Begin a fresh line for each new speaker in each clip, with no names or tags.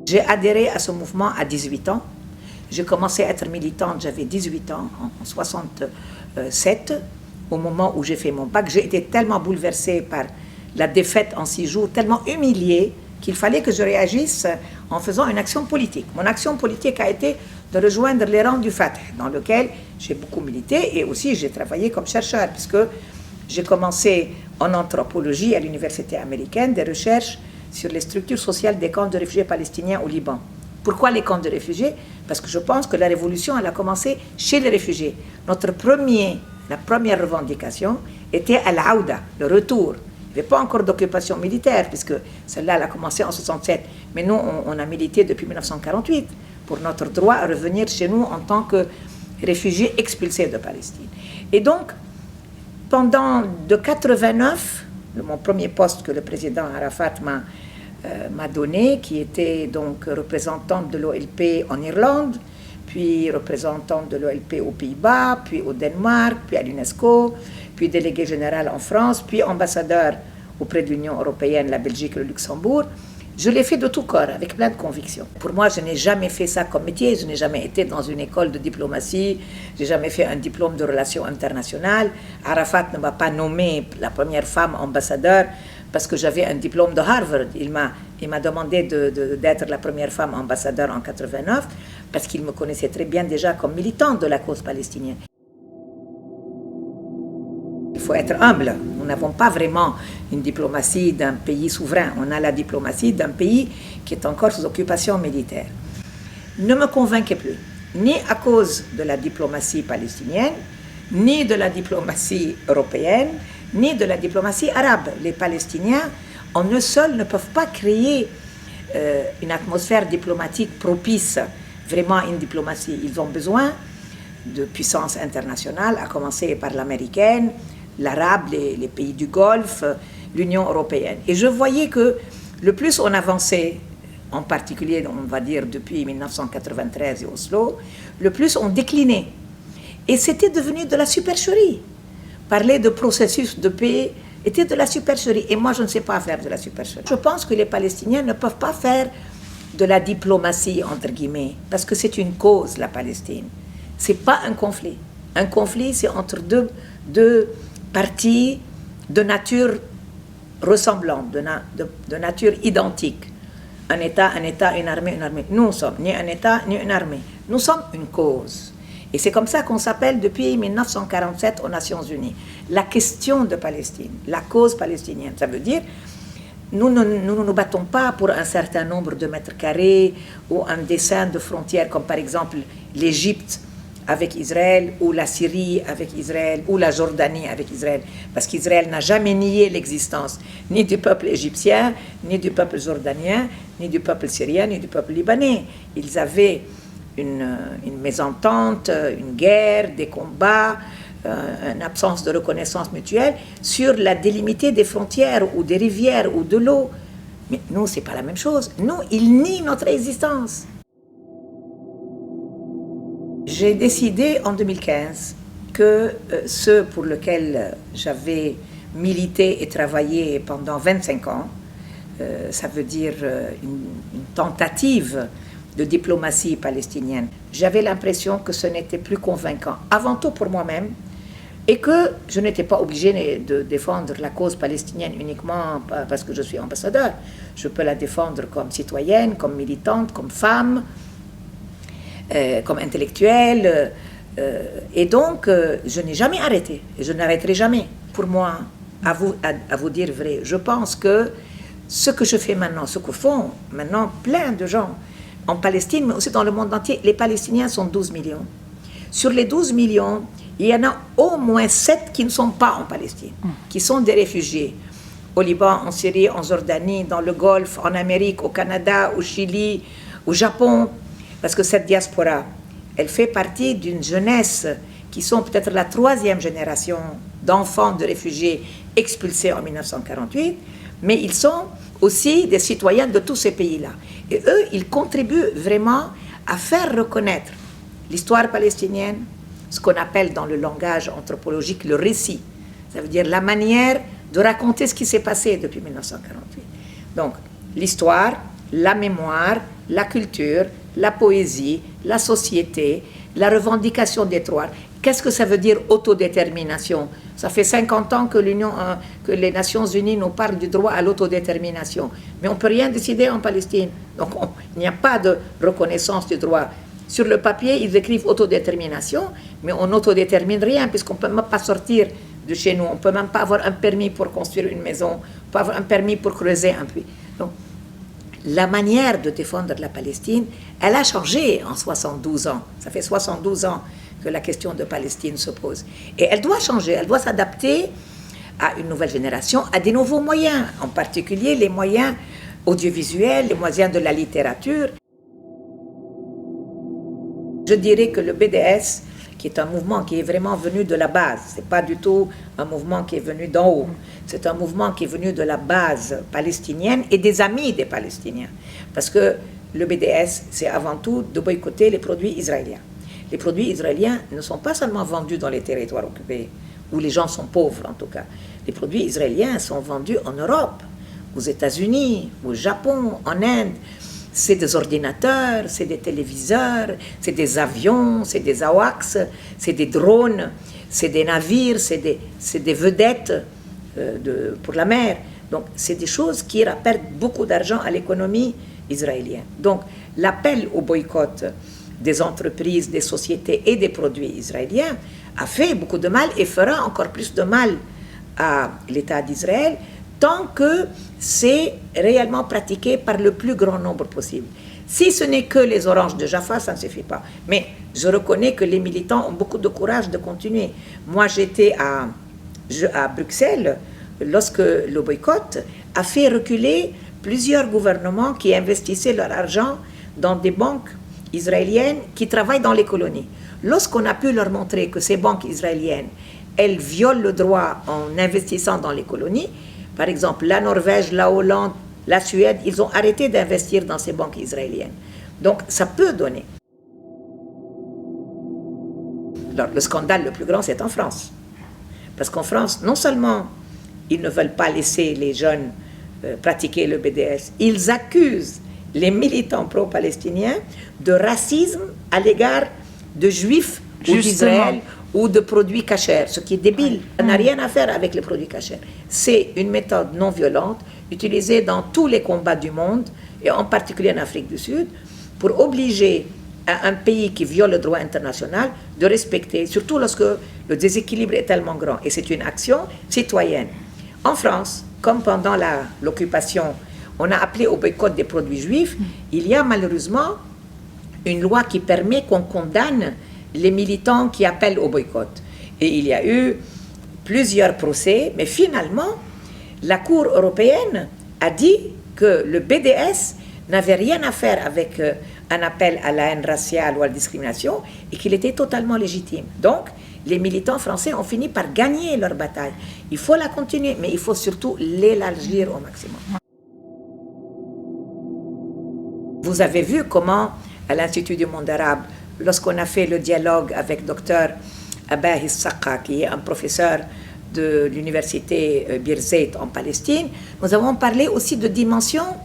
J'ai adhéré à ce mouvement à 18 ans. J'ai commencé à être militante, j'avais 18 ans, en 67, au moment où j'ai fait mon bac. J'ai été tellement bouleversée par la défaite en 6 jours, tellement humiliée, qu'il fallait que je réagisse en faisant une action politique. Mon action politique a été de rejoindre les rangs du Fatah, dans lequel j'ai beaucoup milité, et aussi j'ai travaillé comme chercheur, puisque j'ai commencé en anthropologie à l'université américaine des recherches sur les structures sociales des camps de réfugiés palestiniens au Liban. Pourquoi les camps de réfugiés? Parce que je pense que la révolution, elle a commencé chez les réfugiés. La première revendication était Al-Aouda, le retour. Il n'y avait pas encore d'occupation militaire, puisque celle-là, elle a commencé en 67. Mais nous, on a milité depuis 1948 pour notre droit à revenir chez nous en tant que réfugiés expulsés de Palestine. Et donc, pendant de 89, mon premier poste que le président Arafat m'a donné, qui était donc représentante de l'OLP en Irlande, puis représentante de l'OLP aux Pays-Bas, puis au Danemark, puis à l'UNESCO, puis délégué général en France, puis ambassadeur auprès de l'Union européenne, la Belgique et le Luxembourg. Je l'ai fait de tout corps, avec plein de convictions. Pour moi, je n'ai jamais fait ça comme métier, je n'ai jamais été dans une école de diplomatie, je n'ai jamais fait un diplôme de relations internationales. Arafat ne m'a pas nommé la première femme ambassadeur parce que j'avais un diplôme de Harvard. Il m'a demandé d'être la première femme ambassadeur en 89 parce qu'il me connaissait très bien déjà comme militante de la cause palestinienne. Il faut être humble. Nous n'avons pas vraiment une diplomatie d'un pays souverain. On a la diplomatie d'un pays qui est encore sous occupation militaire. Ne me convainquez plus, ni à cause de la diplomatie palestinienne, ni de la diplomatie européenne, ni de la diplomatie arabe. Les Palestiniens, en eux seuls, ne peuvent pas créer une atmosphère diplomatique propice vraiment à une diplomatie. Ils ont besoin de puissances internationales, à commencer par l'américaine, l'arabe, les pays du Golfe, l'Union européenne. Et je voyais que le plus on avançait, en particulier, on va dire, depuis 1993 et Oslo, le plus on déclinait. Et c'était devenu de la supercherie. Parler de processus de paix était de la supercherie. Et moi, je ne sais pas faire de la supercherie. Je pense que les Palestiniens ne peuvent pas faire de la diplomatie, entre guillemets, parce que c'est une cause, la Palestine. Ce n'est pas un conflit. Un conflit, c'est entre deux parties de nature ressemblante, de nature identique. Un État, une armée, une armée. Nous ne sommes ni un État, ni une armée. Nous sommes une cause. Et c'est comme ça qu'on s'appelle depuis 1947 aux Nations Unies. La question de Palestine, la cause palestinienne. Ça veut dire, nous ne nous battons pas pour un certain nombre de mètres carrés ou un dessin de frontières, comme par exemple l'Égypte avec Israël, ou la Syrie avec Israël, ou la Jordanie avec Israël. Parce qu'Israël n'a jamais nié l'existence ni du peuple égyptien, ni du peuple jordanien, ni du peuple syrien, ni du peuple libanais. Ils avaient une mésentente, une guerre, des combats, une absence de reconnaissance mutuelle sur la délimité des frontières ou des rivières ou de l'eau. Mais nous, ce n'est pas la même chose. Nous, ils nient notre existence. J'ai décidé en 2015 que ceux pour lesquels j'avais milité et travaillé pendant 25 ans, ça veut dire une tentative de diplomatie palestinienne, j'avais l'impression que ce n'était plus convaincant, avant tout pour moi-même, et que je n'étais pas obligée de défendre la cause palestinienne uniquement parce que je suis ambassadeur. Je peux la défendre comme citoyenne, comme militante, comme femme, comme intellectuelle. Et donc, je n'ai jamais arrêté, et je n'arrêterai jamais. Pour moi, à vous dire vrai, je pense que ce que je fais maintenant, ce que font maintenant plein de gens, en Palestine, mais aussi dans le monde entier, les Palestiniens sont 12 millions. Sur les 12 millions, il y en a au moins 7 qui ne sont pas en Palestine, qui sont des réfugiés. Au Liban, en Syrie, en Jordanie, dans le Golfe, en Amérique, au Canada, au Chili, au Japon. Parce que cette diaspora, elle fait partie d'une jeunesse qui sont peut-être la 3e génération d'enfants de réfugiés expulsés en 1948, mais ils sont aussi des citoyens de tous ces pays-là. Et eux, ils contribuent vraiment à faire reconnaître l'histoire palestinienne, ce qu'on appelle dans le langage anthropologique le récit. Ça veut dire la manière de raconter ce qui s'est passé depuis 1948. Donc, l'histoire, la mémoire, la culture, la poésie, la société, la revendication des droits. Qu'est-ce que ça veut dire autodétermination? Ça fait 50 ans que que les Nations Unies nous parlent du droit à l'autodétermination. Mais on ne peut rien décider en Palestine. Donc il n'y a pas de reconnaissance du droit. Sur le papier, ils écrivent autodétermination, mais on n'autodétermine rien, puisqu'on ne peut même pas sortir de chez nous. On ne peut même pas avoir un permis pour construire une maison, pas avoir un permis pour creuser un puits. Donc, la manière de défendre la Palestine, elle a changé en 72 ans. Ça fait 72 ans que la question de Palestine se pose. Et elle doit changer, elle doit s'adapter à une nouvelle génération, à des nouveaux moyens, en particulier les moyens audiovisuels, les moyens de la littérature. Je dirais que le BDS, qui est un mouvement qui est vraiment venu de la base, ce n'est pas du tout un mouvement qui est venu d'en haut, c'est un mouvement qui est venu de la base palestinienne et des amis des Palestiniens. Parce que le BDS, c'est avant tout de boycotter les produits israéliens. Les produits israéliens ne sont pas seulement vendus dans les territoires occupés, où les gens sont pauvres en tout cas. Les produits israéliens sont vendus en Europe, aux États-Unis, au Japon, en Inde. C'est des ordinateurs, c'est des téléviseurs, c'est des avions, c'est des AWACS, c'est des drones, c'est des navires, c'est des vedettes pour la mer. Donc, c'est des choses qui rapportent beaucoup d'argent à l'économie israélienne. Donc, l'appel au boycott des entreprises, des sociétés et des produits israéliens a fait beaucoup de mal et fera encore plus de mal à l'État d'Israël tant que c'est réellement pratiqué par le plus grand nombre possible. Si ce n'est que les oranges de Jaffa, ça ne suffit pas. Mais je reconnais que les militants ont beaucoup de courage de continuer. Moi, j'étais à Bruxelles lorsque le boycott a fait reculer plusieurs gouvernements qui investissaient leur argent dans des banques israéliennes qui travaillent dans les colonies. Lorsqu'on a pu leur montrer que ces banques israéliennes, elles violent le droit en investissant dans les colonies, par exemple la Norvège, la Hollande, la Suède, ils ont arrêté d'investir dans ces banques israéliennes. Donc ça peut donner. Alors, le scandale le plus grand, c'est en France. Parce qu'en France, non seulement ils ne veulent pas laisser les jeunes pratiquer le BDS, ils accusent les militants pro-palestiniens de racisme à l'égard de juifs ou d'Israël ou de produits cachers, ce qui est débile. Ça n'a rien à faire avec les produits cachers. C'est une méthode non violente utilisée dans tous les combats du monde, et en particulier en Afrique du Sud, pour obliger un pays qui viole le droit international de respecter, surtout lorsque le déséquilibre est tellement grand. Et c'est une action citoyenne. En France, comme pendant l'occupation, on a appelé au boycott des produits juifs, il y a malheureusement une loi qui permet qu'on condamne les militants qui appellent au boycott. Et il y a eu plusieurs procès, mais finalement, la Cour européenne a dit que le BDS n'avait rien à faire avec un appel à la haine raciale ou à la discrimination et qu'il était totalement légitime. Donc, les militants français ont fini par gagner leur bataille. Il faut la continuer, mais il faut surtout l'élargir au maximum. Vous avez vu comment, à l'Institut du monde arabe, lorsqu'on a fait le dialogue avec Dr Abahi Sakha, qui est un professeur de l'université Birzeit en Palestine, nous avons parlé aussi de dimensions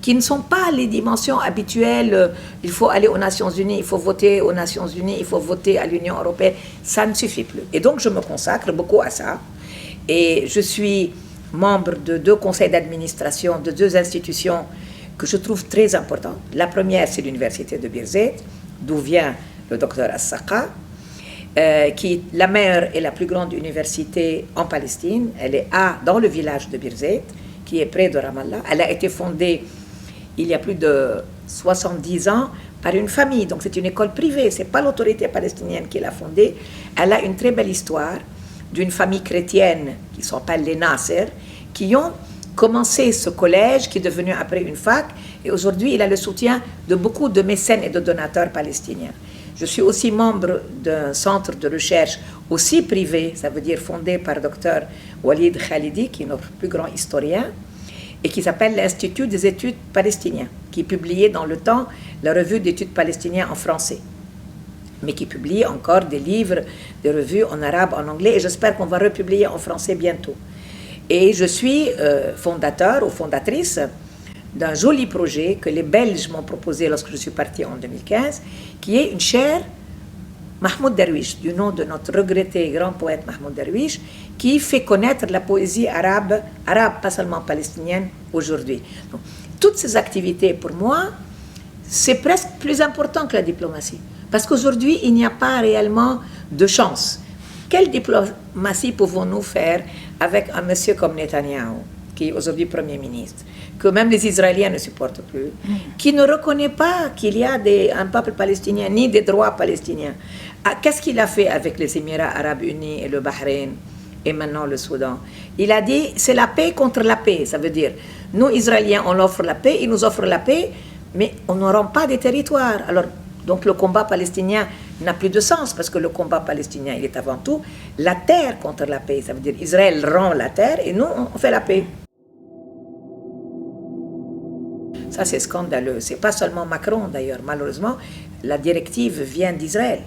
qui ne sont pas les dimensions habituelles. Il faut aller aux Nations Unies, il faut voter aux Nations Unies, il faut voter à l'Union européenne. Ça ne suffit plus. Et donc, je me consacre beaucoup à ça. Et je suis membre de 2 conseils d'administration de 2 institutions que je trouve très importantes. La première, c'est l'université de Birzeit, d'où vient le docteur As-Sakha, qui est la meilleure et la plus grande université en Palestine. Elle est dans le village de Birzeit, qui est près de Ramallah. Elle a été fondée il y a plus de 70 ans par une famille. Donc c'est une école privée, ce n'est pas l'autorité palestinienne qui l'a fondée. Elle a une très belle histoire d'une famille chrétienne qui s'appelle les Nasser, qui ont commencé ce collège qui est devenu après une fac, et aujourd'hui il a le soutien de beaucoup de mécènes et de donateurs palestiniens. Je suis aussi membre d'un centre de recherche aussi privé, ça veut dire fondé par Dr Walid Khalidi, qui est notre plus grand historien, et qui s'appelle l'Institut des études palestiniens, qui publiait dans le temps la revue d'études palestiniennes en français, mais qui publie encore des livres, des revues en arabe, en anglais, et j'espère qu'on va republier en français bientôt. Et je suis fondateur ou fondatrice d'un joli projet que les Belges m'ont proposé lorsque je suis partie en 2015, qui est une chaire Mahmoud Darwish, du nom de notre regretté grand poète Mahmoud Darwish, qui fait connaître la poésie arabe pas seulement palestinienne, aujourd'hui. Donc, toutes ces activités, pour moi, c'est presque plus important que la diplomatie. Parce qu'aujourd'hui, il n'y a pas réellement de chance. Quelle diplomatie pouvons-nous faire avec un monsieur comme Netanyahou, qui est aujourd'hui Premier ministre, que même les Israéliens ne supportent plus, qui ne reconnaît pas qu'il y a un peuple palestinien, ni des droits palestiniens. Qu'est-ce qu'il a fait avec les Émirats arabes unis et le Bahreïn et maintenant le Soudan? Il a dit, c'est la paix contre la paix. Ça veut dire, nous, Israéliens, on offre la paix, ils nous offrent la paix, mais on ne rend pas des territoires. Alors, donc le combat palestinien n'a plus de sens, parce que le combat palestinien, il est avant tout la terre contre la paix. Ça veut dire, Israël rend la terre et nous, on fait la paix. Ça, c'est scandaleux. C'est pas seulement Macron, d'ailleurs. Malheureusement, la directive vient d'Israël.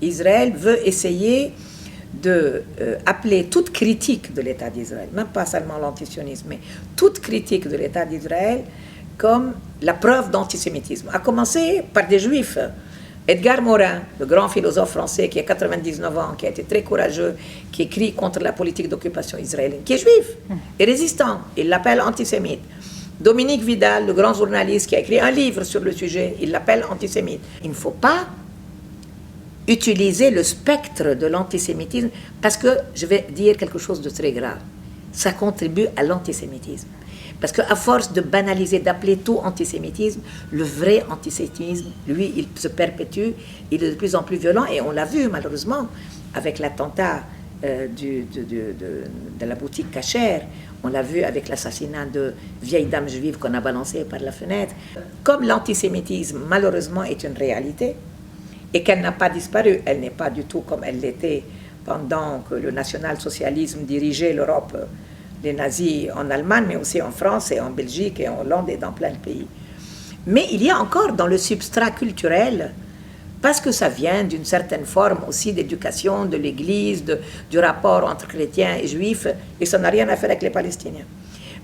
Israël veut essayer d'appeler toute critique de l'État d'Israël, même pas seulement l'antisionisme, mais toute critique de l'État d'Israël comme la preuve d'antisémitisme. À commencer par des Juifs. Edgar Morin, le grand philosophe français qui a 99 ans, qui a été très courageux, qui écrit contre la politique d'occupation israélienne, qui est juif et résistant, il l'appelle antisémite. Dominique Vidal, le grand journaliste qui a écrit un livre sur le sujet, il l'appelle antisémite. Il ne faut pas utiliser le spectre de l'antisémitisme, parce que je vais dire quelque chose de très grave. Ça contribue à l'antisémitisme. Parce qu'à force de banaliser, d'appeler tout antisémitisme, le vrai antisémitisme, lui, il se perpétue, il est de plus en plus violent, et on l'a vu malheureusement avec l'attentat de la boutique Kasher, on l'a vu avec l'assassinat de vieilles dames juives qu'on a balancées par la fenêtre. Comme l'antisémitisme, malheureusement, est une réalité, et qu'elle n'a pas disparu, elle n'est pas du tout comme elle l'était pendant que le national-socialisme dirigeait l'Europe, les nazis en Allemagne, mais aussi en France et en Belgique et en Hollande et dans plein de pays. Mais il y a encore dans le substrat culturel, parce que ça vient d'une certaine forme aussi d'éducation de l'Église, du rapport entre chrétiens et juifs, et ça n'a rien à faire avec les Palestiniens.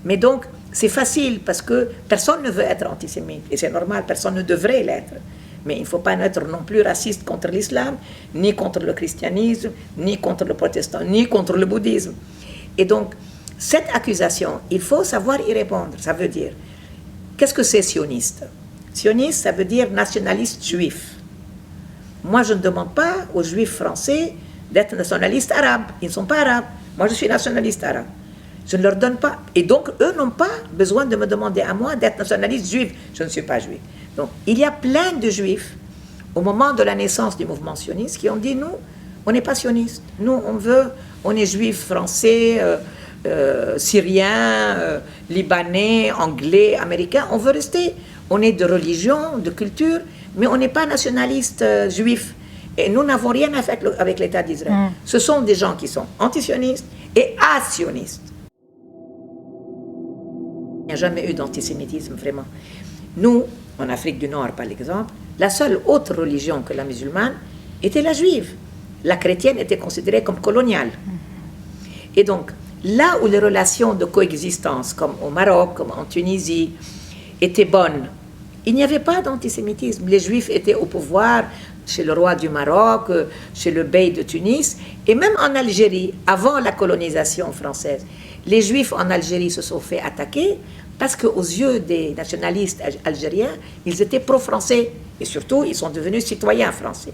Mais donc, c'est facile parce que personne ne veut être antisémite, et c'est normal, personne ne devrait l'être. Mais il ne faut pas être non plus raciste contre l'islam, ni contre le christianisme, ni contre le protestantisme, ni contre le bouddhisme. Et donc, cette accusation, il faut savoir y répondre. Ça veut dire, qu'est-ce que c'est sioniste? Sioniste, ça veut dire nationaliste juif. Moi, je ne demande pas aux juifs français d'être nationalistes arabes. Ils ne sont pas arabes. Moi, je suis nationaliste arabe. Je ne leur donne pas. Et donc, eux n'ont pas besoin de me demander à moi d'être nationaliste juif. Je ne suis pas juif. Donc, il y a plein de juifs, au moment de la naissance du mouvement sioniste, qui ont dit, nous, on n'est pas sionistes. Nous, on est juifs français, syriens, libanais, anglais, américains. On veut rester. On est de religion, de culture, mais on n'est pas nationaliste juif. Et nous n'avons rien à faire avec l'État d'Israël. Ce sont des gens qui sont antisionistes et asionistes. Il n'y a jamais eu d'antisémitisme, vraiment. Nous, en Afrique du Nord, par exemple, la seule autre religion que la musulmane était la juive. La chrétienne était considérée comme coloniale. Et donc, là où les relations de coexistence, comme au Maroc, comme en Tunisie, étaient bonnes, il n'y avait pas d'antisémitisme. Les juifs étaient au pouvoir chez le roi du Maroc, chez le bey de Tunis, et même en Algérie, avant la colonisation française. Les juifs en Algérie se sont fait attaquer parce qu'aux yeux des nationalistes algériens, ils étaient pro-français. Et surtout, ils sont devenus citoyens français.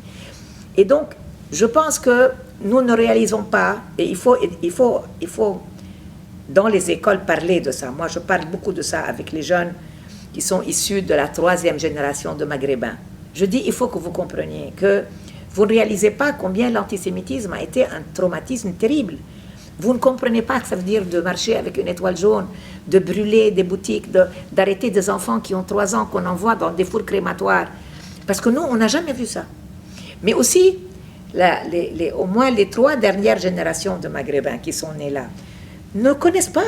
Et donc, je pense que nous ne réalisons pas, et il faut dans les écoles parler de ça. Moi, je parle beaucoup de ça avec les jeunes qui sont issus de la 3e génération de Maghrébins. Je dis, il faut que vous compreniez que vous ne réalisez pas combien l'antisémitisme a été un traumatisme terrible. Vous ne comprenez pas que ça veut dire de marcher avec une étoile jaune, de brûler des boutiques, d'arrêter des enfants qui ont 3 ans qu'on envoie dans des fours crématoires. Parce que nous, on n'a jamais vu ça. Mais aussi, au moins les 3 dernières générations de Maghrébins qui sont nés là ne connaissent pas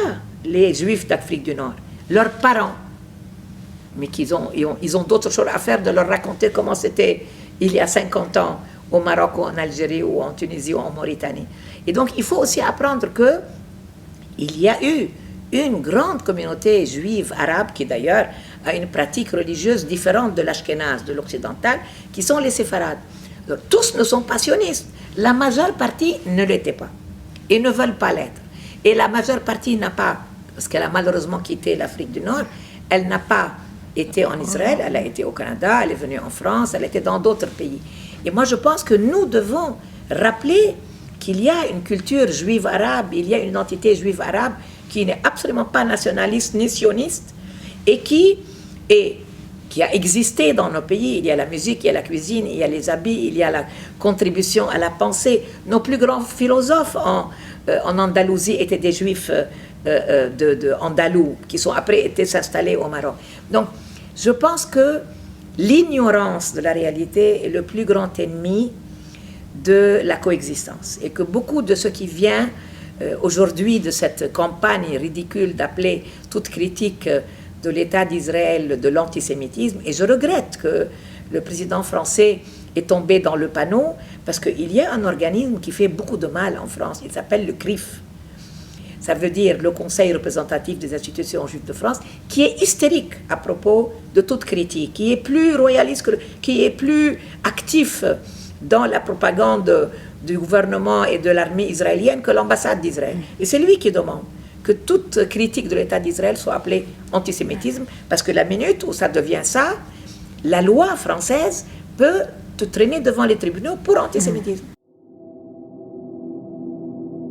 les Juifs d'Afrique du Nord. Leurs parents, mais ils ont d'autres choses à faire de leur raconter comment c'était il y a 50 ans au Maroc ou en Algérie ou en Tunisie ou en Mauritanie. Et donc, il faut aussi apprendre qu'il y a eu une grande communauté juive arabe qui d'ailleurs a une pratique religieuse différente de l'ashkénaze, de l'occidental, qui sont les séfarades. Donc, tous ne sont pas sionistes. La majeure partie ne l'était pas et ne veulent pas l'être. Et la majeure partie n'a pas, parce qu'elle a malheureusement quitté l'Afrique du Nord, elle n'a pas été en Israël, elle a été au Canada, elle est venue en France, elle était dans d'autres pays. Et moi je pense que nous devons rappeler qu'il y a une culture juive arabe, il y a une identité juive arabe qui n'est absolument pas nationaliste ni sioniste et qui a existé dans nos pays. Il y a la musique, il y a la cuisine, il y a les habits, il y a la contribution à la pensée. Nos plus grands philosophes en Andalousie étaient des juifs andalous qui sont après été s'installer au Maroc. Donc, je pense que l'ignorance de la réalité est le plus grand ennemi de la coexistence et que beaucoup de ce qui vient aujourd'hui de cette campagne ridicule d'appeler toute critique de l'État d'Israël de l'antisémitisme, et je regrette que le président français est tombé dans le panneau parce qu'il y a un organisme qui fait beaucoup de mal en France, il s'appelle le CRIF. Ça veut dire le Conseil représentatif des institutions juives de France, qui est hystérique à propos de toute critique, qui est plus royaliste, qui est plus actif dans la propagande du gouvernement et de l'armée israélienne que l'ambassade d'Israël. Et c'est lui qui demande que toute critique de l'État d'Israël soit appelée antisémitisme, parce que la minute où ça devient ça, la loi française peut te traîner devant les tribunaux pour antisémitisme.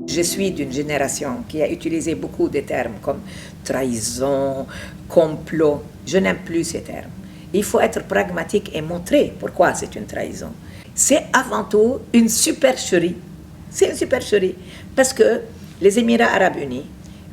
Je suis d'une génération qui a utilisé beaucoup de termes comme trahison, complot. Je n'aime plus ces termes. Il faut être pragmatique et montrer pourquoi c'est une trahison. C'est avant tout une supercherie. C'est une supercherie. Parce que les Émirats arabes unis,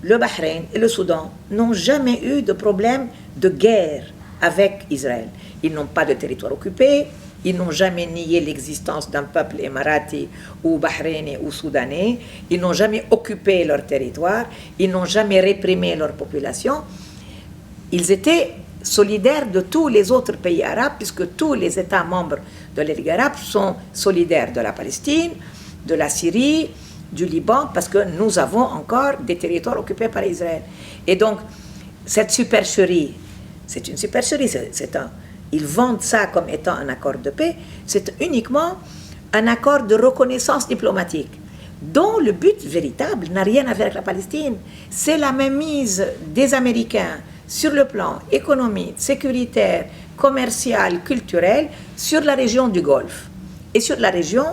le Bahreïn et le Soudan n'ont jamais eu de problème de guerre avec Israël. Ils n'ont pas de territoire occupé, ils n'ont jamais nié l'existence d'un peuple émirati ou bahreïnais ou soudanais, ils n'ont jamais occupé leur territoire, ils n'ont jamais réprimé leur population. Ils étaient solidaires de tous les autres pays arabes, puisque tous les États membres de la Ligue arabe sont solidaires de la Palestine, de la Syrie, du Liban, parce que nous avons encore des territoires occupés par Israël. Et donc, cette supercherie, c'est une supercherie, ils vendent ça comme étant un accord de paix, c'est uniquement un accord de reconnaissance diplomatique, dont le but véritable n'a rien à voir avec la Palestine. C'est la mainmise des Américains sur le plan économique, sécuritaire, commercial, culturel, sur la région du Golfe et sur la région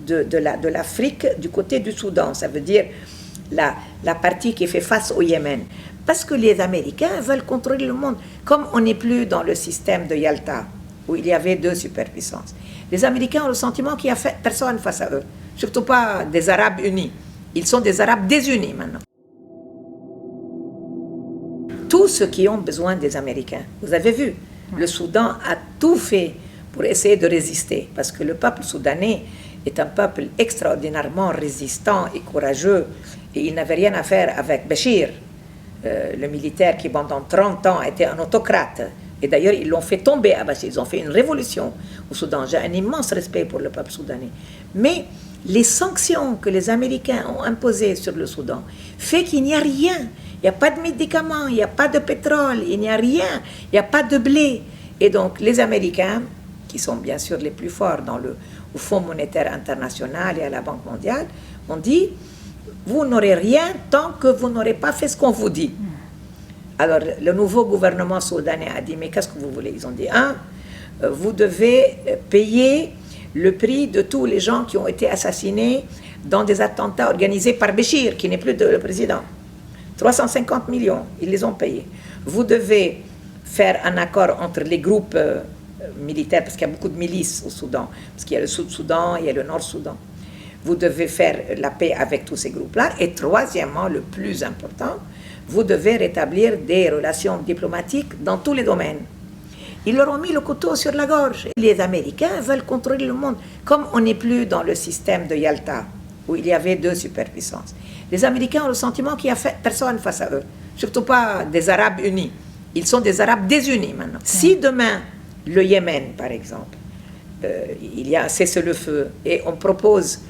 de l'Afrique du côté du Soudan, ça veut dire la partie qui fait face au Yémen. Parce que les Américains veulent contrôler le monde. Comme on n'est plus dans le système de Yalta, où il y avait deux superpuissances, les Américains ont le sentiment qu'il n'y a personne face à eux, surtout pas des Arabes unis. Ils sont des Arabes désunis maintenant. Tous ceux qui ont besoin des Américains, vous avez vu, le Soudan a tout fait pour essayer de résister, parce que le peuple soudanais est un peuple extraordinairement résistant et courageux, et il n'avait rien à faire avec Béchir, le militaire qui pendant 30 ans a été un autocrate. Et d'ailleurs, ils l'ont fait tomber à Béchir, ils ont fait une révolution au Soudan. J'ai un immense respect pour le peuple soudanais. Mais les sanctions que les Américains ont imposées sur le Soudan fait qu'il n'y a rien. Il n'y a pas de médicaments, il n'y a pas de pétrole, il n'y a rien, il n'y a pas de blé. Et donc, les Américains, qui sont bien sûr les plus forts au Fonds monétaire international et à la Banque mondiale, ont dit « Vous n'aurez rien tant que vous n'aurez pas fait ce qu'on vous dit. » Alors, le nouveau gouvernement soudanais a dit « Mais qu'est-ce que vous voulez ?» Ils ont dit « Vous devez payer le prix de tous les gens qui ont été assassinés dans des attentats organisés par Béchir, qui n'est plus le président. 350 millions, ils les ont payés. Vous devez faire un accord entre les groupes militaires, parce qu'il y a beaucoup de milices au Soudan, parce qu'il y a le Sud-Soudan, il y a le Nord-Soudan. Vous devez faire la paix avec tous ces groupes-là. Et troisièmement, le plus important, vous devez rétablir des relations diplomatiques dans tous les domaines. Ils leur ont mis le couteau sur la gorge. Les Américains veulent contrôler le monde. Comme on n'est plus dans le système de Yalta, où il y avait deux superpuissances, les Américains ont le sentiment qu'il n'y a personne face à eux, surtout pas des Arabes unis. Ils sont des Arabes désunis maintenant. Si demain, le Yémen, par exemple, il y a un cessez-le-feu et on propose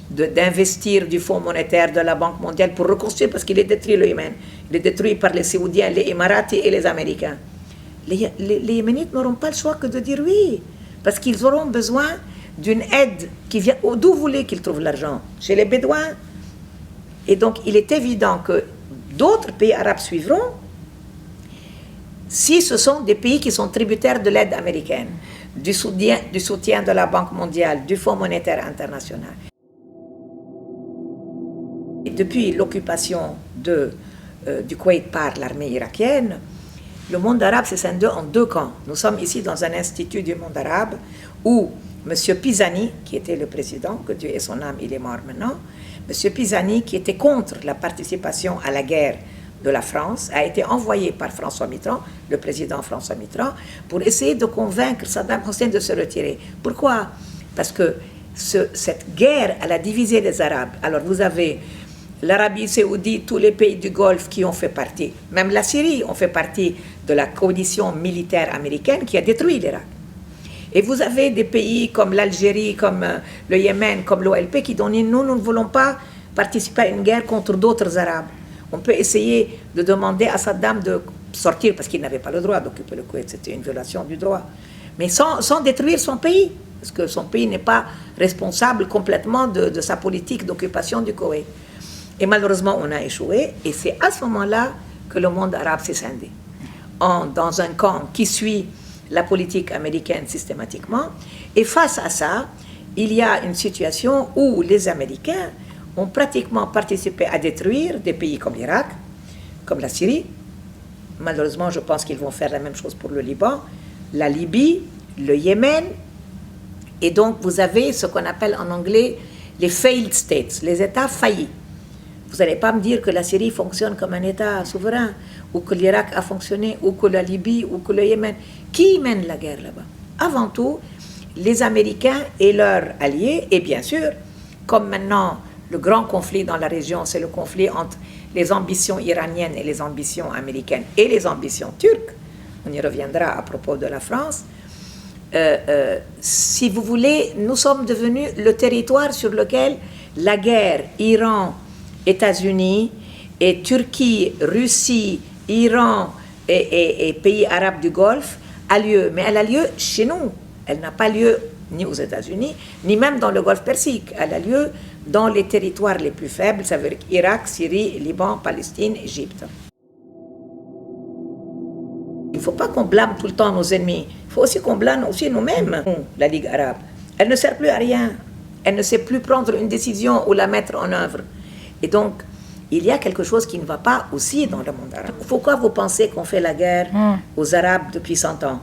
d'investir du Fonds monétaire de la Banque mondiale pour reconstruire, parce qu'il est détruit le Yémen. Il est détruit par les Saoudiens, les Émiratis et les Américains. Les Yéménites n'auront pas le choix que de dire oui, parce qu'ils auront besoin d'une aide qui vient. D'où vous voulez qu'ils trouvent l'argent? Chez les Bédouins. Et donc, il est évident que d'autres pays arabes suivront si ce sont des pays qui sont tributaires de l'aide américaine, du soutien de la Banque mondiale, du Fonds monétaire international. Et depuis l'occupation du Koweït par l'armée irakienne, le monde arabe s'est scindé en deux camps. Nous sommes ici dans un institut du monde arabe où M. Pisani, qui était le président, que Dieu ait son âme, il est mort maintenant, M. Pisani, qui était contre la participation à la guerre de la France, a été envoyé par François Mitterrand, le président François Mitterrand, pour essayer de convaincre Saddam Hussein de se retirer. Pourquoi? Parce que cette guerre, elle a divisé les Arabes. Alors vous avez l'Arabie saoudite, tous les pays du Golfe qui ont fait partie, même la Syrie, ont fait partie de la coalition militaire américaine qui a détruit l'Irak. Et vous avez des pays comme l'Algérie, comme le Yémen, comme l'OLP qui disent nous ne voulons pas participer à une guerre contre d'autres Arabes. On peut essayer de demander à Saddam de sortir parce qu'il n'avait pas le droit d'occuper le Koweït, c'était une violation du droit. Mais sans détruire son pays, parce que son pays n'est pas responsable complètement de sa politique d'occupation du Koweït. Et malheureusement, on a échoué, et c'est à ce moment-là que le monde arabe s'est scindé. Dans un camp qui suit la politique américaine systématiquement, et face à ça, il y a une situation où les Américains ont pratiquement participé à détruire des pays comme l'Irak, comme la Syrie. Malheureusement, je pense qu'ils vont faire la même chose pour le Liban, la Libye, le Yémen. Et donc, vous avez ce qu'on appelle en anglais les failed states, les États faillis. Vous n'allez pas me dire que la Syrie fonctionne comme un État souverain, ou que l'Irak a fonctionné, ou que la Libye, ou que le Yémen. Qui mène la guerre là-bas? Avant tout, les Américains et leurs alliés, et bien sûr, comme maintenant le grand conflit dans la région, c'est le conflit entre les ambitions iraniennes et les ambitions américaines et les ambitions turques. On y reviendra à propos de la France. Si vous voulez, nous sommes devenus le territoire sur lequel la guerre Iran, États-Unis et Turquie, Russie, Iran et pays arabes du Golfe a lieu. Mais elle a lieu chez nous. Elle n'a pas lieu ni aux États-Unis, ni même dans le Golfe Persique. Elle a lieu dans les territoires les plus faibles, ça veut dire Irak, Syrie, Liban, Palestine, Égypte. Il ne faut pas qu'on blâme tout le temps nos ennemis. Il faut aussi qu'on blâme aussi nous-mêmes. La Ligue arabe, elle ne sert plus à rien. Elle ne sait plus prendre une décision ou la mettre en œuvre. Et donc, il y a quelque chose qui ne va pas aussi dans le monde arabe. Pourquoi vous pensez qu'on fait la guerre aux Arabes depuis 100 ans?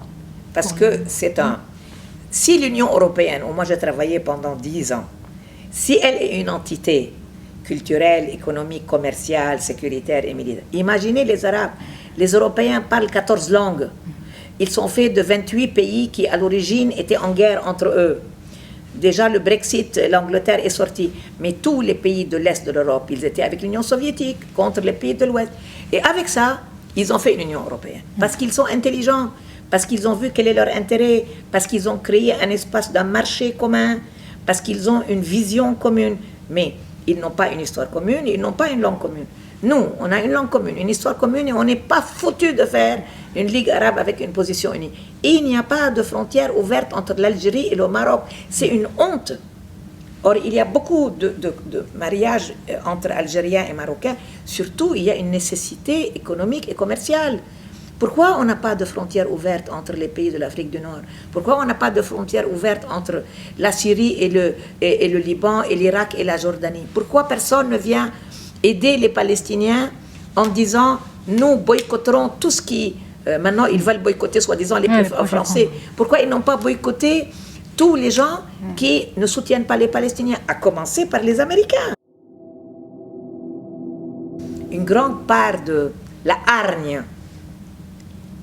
Parce que c'est un... Si l'Union européenne, où moi j'ai travaillé pendant 10 ans, si elle est une entité culturelle, économique, commerciale, sécuritaire et militaire, imaginez les Arabes. Les Européens parlent 14 langues. Ils sont faits de 28 pays qui, à l'origine, étaient en guerre entre eux. Déjà, le Brexit, l'Angleterre est sortie. Mais tous les pays de l'Est de l'Europe, ils étaient avec l'Union soviétique, contre les pays de l'Ouest. Et avec ça, ils ont fait une Union européenne. Parce qu'ils sont intelligents, parce qu'ils ont vu quel est leur intérêt, parce qu'ils ont créé un espace d'un marché commun, parce qu'ils ont une vision commune. Mais ils n'ont pas une histoire commune, ils n'ont pas une langue commune. Nous, on a une langue commune, une histoire commune, et on n'est pas foutu de faire une Ligue arabe avec une position unie. Et il n'y a pas de frontière ouverte entre l'Algérie et le Maroc. C'est une honte. Or, il y a beaucoup de mariages entre Algériens et Marocains. Surtout, il y a une nécessité économique et commerciale. Pourquoi on n'a pas de frontière ouverte entre les pays de l'Afrique du Nord? Pourquoi on n'a pas de frontière ouverte entre la Syrie et le Liban et l'Irak et la Jordanie? Pourquoi personne ne vient aider les Palestiniens en disant nous boycotterons tout ce qui... maintenant, ils veulent boycotter soi-disant les peuples français. Pourquoi ils n'ont pas boycotté tous les gens qui ne soutiennent pas les Palestiniens, à commencer par les Américains? Une grande part de la hargne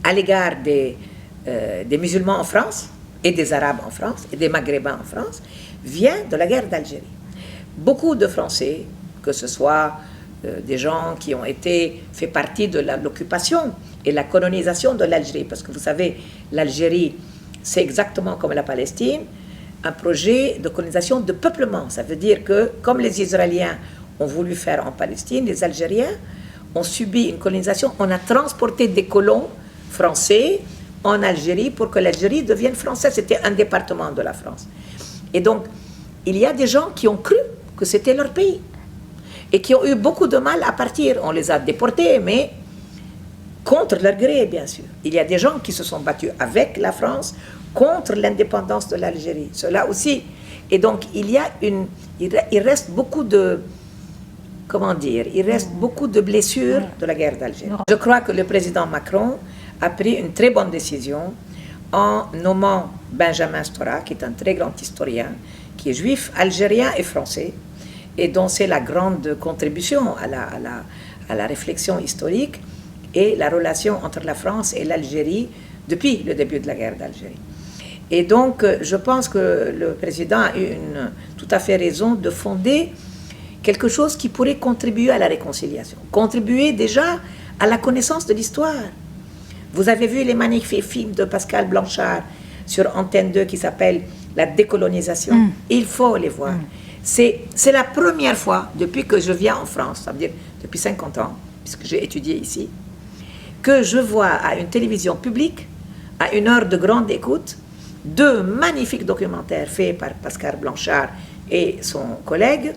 à l'égard des musulmans en France, et des Arabes en France, et des Maghrébins en France, vient de la guerre d'Algérie. Beaucoup de Français, que ce soit des gens qui ont fait partie de l'occupation et la colonisation de l'Algérie, parce que vous savez, l'Algérie, c'est exactement comme la Palestine. un projet de colonisation de peuplement. Ça veut dire que, comme les Israéliens ont voulu faire en Palestine, les Algériens ont subi une colonisation. On a transporté des colons français en Algérie pour que l'Algérie devienne française. C'était un département de la France. Et donc, il y a des gens qui ont cru que c'était leur pays et qui ont eu beaucoup de mal à partir. On les a déportés, mais contre leur gré, bien sûr. Il y a des gens qui se sont battus avec la France contre l'indépendance de l'Algérie. Cela aussi. Et donc, il reste beaucoup de... Comment dire? Il reste beaucoup de blessures de la guerre d'Algérie. Je crois que le président Macron a pris une très bonne décision en nommant Benjamin Stora, qui est un très grand historien, qui est juif, algérien et français, et dont c'est la grande contribution à la réflexion historique et la relation entre la France et l'Algérie depuis le début de la guerre d'Algérie. Et donc, je pense que le président a eu tout à fait raison de fonder quelque chose qui pourrait contribuer à la réconciliation, contribuer déjà à la connaissance de l'histoire. Vous avez vu les magnifiques films de Pascal Blanchard sur Antenne 2 qui s'appellent La décolonisation. Il faut les voir. C'est la première fois depuis que je viens en France, ça veut dire depuis 50 ans, puisque j'ai étudié ici, que je vois à une télévision publique, à une heure de grande écoute, 2 magnifiques documentaires faits par Pascal Blanchard et son collègue,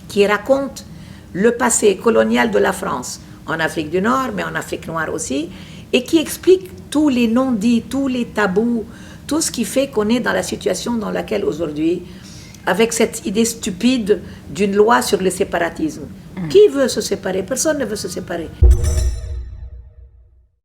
qui racontent le passé colonial de la France en Afrique du Nord, mais en Afrique noire aussi, et qui expliquent tous les non-dits, tous les tabous, tout ce qui fait qu'on est dans la situation dans laquelle aujourd'hui, avec cette idée stupide d'une loi sur le séparatisme. Qui veut se séparer? Personne ne veut se séparer.